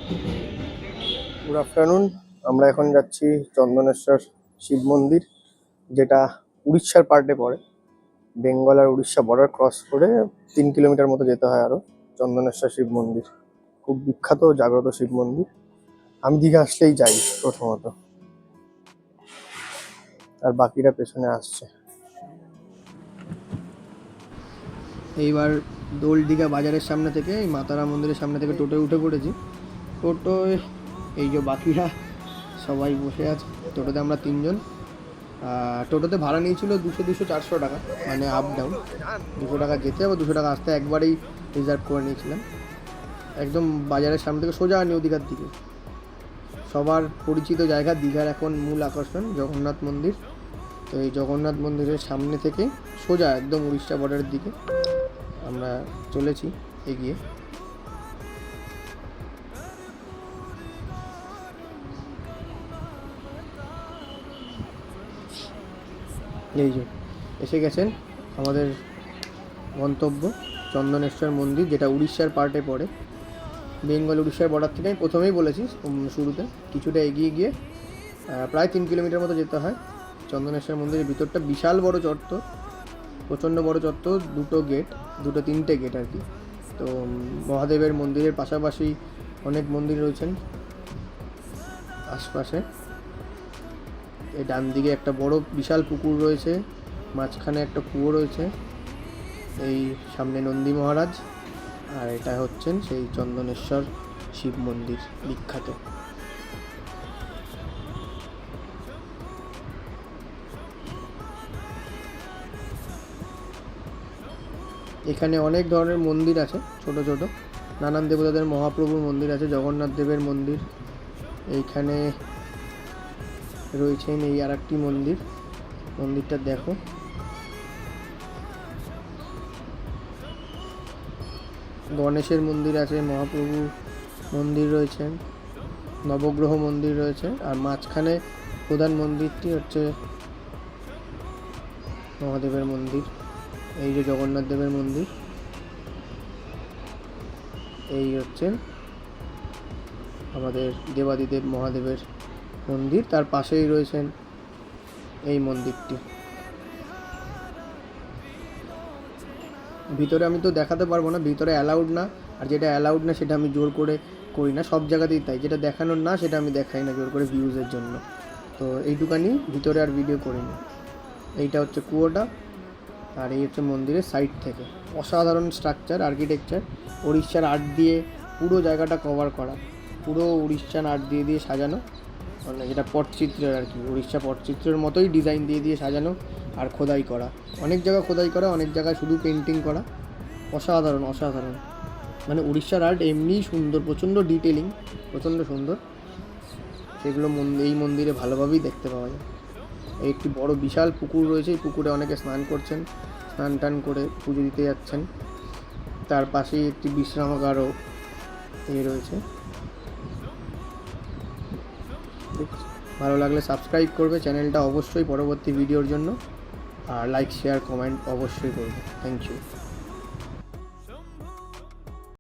Good afternoon. আমরা এখন যাচ্ছি চন্দনেশ্বর শিব মন্দির, যেটা উড়িষ্যার পার্টে পড়ে। বেঙ্গল আর উড়িষ্যা বর্ডার ক্রস করে 3 কিলোমিটার মতো যেতে হয় আরো। চন্দনেশ্বর শিব মন্দির খুব বিখ্যাত জাগ্রত শিব মন্দির। আমি দীঘা আসলেই যাই প্রথমত, আর বাকিরা পেছনে আসছে। এইবার দোল দীঘা বাজারের সামনে থেকে, এই মাতারা মন্দিরের সামনে থেকে টোটোয় উঠে পড়েছি। টোটোয় এই যে বাকিরা সবাই বসে আছে। টোটোতে আমরা 3জন। টোটোতে ভাড়া নিয়েছিল 200-400 টাকা, মানে আপ ডাউন। 200 টাকা যেতে আবার 200 টাকা আসতে, একবারেই রিজার্ভ করে নিয়েছিলাম। একদম বাজারের সামনে থেকে সোজা নিউ দীঘার দিকে। সবার পরিচিত জায়গা, দীঘার এখন মূল আকর্ষণ জগন্নাথ মন্দির। তো এই জগন্নাথ মন্দিরের সামনে থেকে সোজা একদম উড়িষ্যা বর্ডারের দিকে আমরা চলেছি এগিয়ে। এই যে এসে গেছেন আমাদের গন্তব্য চন্দনেশ্বর মন্দির, যেটা উড়িষ্যার পার্টে পড়ে। বেঙ্গল উড়িষ্যার বর্ডার থেকে আমি প্রথমেই বলেছি শুরুতে, কিছুটা এগিয়ে গিয়ে প্রায় 3 কিলোমিটার মতো যেতে হয় চন্দনেশ্বর মন্দিরের ভিতরটা। বিশাল বড় চত্বর, প্রচণ্ড বড় চত্বর, 2টো গেট, 3টে গেট আর কি। তো মহাদেবের মন্দিরের পাশাপাশি অনেক মন্দির রয়েছেন আশপাশে। এই ডান দিকে একটা বড় বিশাল পুকুর রয়েছে, মাঝখানে একটা কুয়ো রয়েছে। এই সামনে নন্দী মহারাজ, আর এটা হচ্ছেন সেই চন্দনেশ্বর শিব মন্দির বিখ্যাত। এখানে অনেক ধরনের মন্দির আছে, ছোট ছোট নানান দেবতাদের, মহাপ্রভুর মন্দির আছে, জগন্নাথ দেবের মন্দির। এইখানে রয়েছেন এই আর একটি মন্দির, মন্দিরটা দেখো। গণেশের মন্দির আছে, মহাপ্রভু মন্দির রয়েছেন, নবগ্রহ মন্দির রয়েছে, আর মাঝখানে প্রধান মন্দিরটি হচ্ছে মহাদেবের মন্দির। এই যে জগন্নাথ দেবের মন্দির, এই হচ্ছে আমাদের দেবাদিদেব মহাদেবের মন্দির, তার পাশেই রয়েছেন এই মন্দিরটি। ভিতরে আমি তো দেখাতে পারবো না, ভিতরে অ্যালাউড না। আর যেটা অ্যালাউড না সেটা আমি জোর করে করি না, সব জায়গাতেই তাই। যেটা দেখানোর না সেটা আমি দেখাই না জোর করে ভিউজের জন্য। তো এইটুকানি ভিতরে আর ভিডিও করিনি। এইটা হচ্ছে কুয়োটা, আর এই হচ্ছে মন্দিরের সাইড থেকে। অসাধারণ স্ট্রাকচার, আর্কিটেকচার, উড়িষ্যার আর্ট দিয়ে পুরো জায়গাটা কভার করা, পুরো উড়িষ্যান আর্ট দিয়ে দিয়ে সাজানো, মানে যেটা পটচিত্রের আর কি, উড়িষ্যা পটচিত্রের মতোই ডিজাইন দিয়ে দিয়ে সাজানো, আর খোদাই করা। অনেক জায়গা খোদাই করা, অনেক জায়গায় শুধু পেন্টিং করা। অসাধারণ অসাধারণ, মানে উড়িষ্যার আর্ট এমনিই সুন্দর, প্রচণ্ড ডিটেলিং, প্রচণ্ড সুন্দর। সেগুলো এই মন্দিরে ভালোভাবেই দেখতে পাওয়া যায়। এই একটি বড় বিশাল পুকুর রয়েছে, এই পুকুরে অনেকে স্নান করছেন, স্নান টান করে পুজো দিতে যাচ্ছেন। তার পাশেই একটি বিশ্রামাগারও রয়েছে। ভালো লাগলে সাবস্ক্রাইব করবে চ্যানেলটা অবশ্যই পরবর্তী ভিডিওর জন্য, আর লাইক শেয়ার কমেন্ট অবশ্যই করবে। Thank you.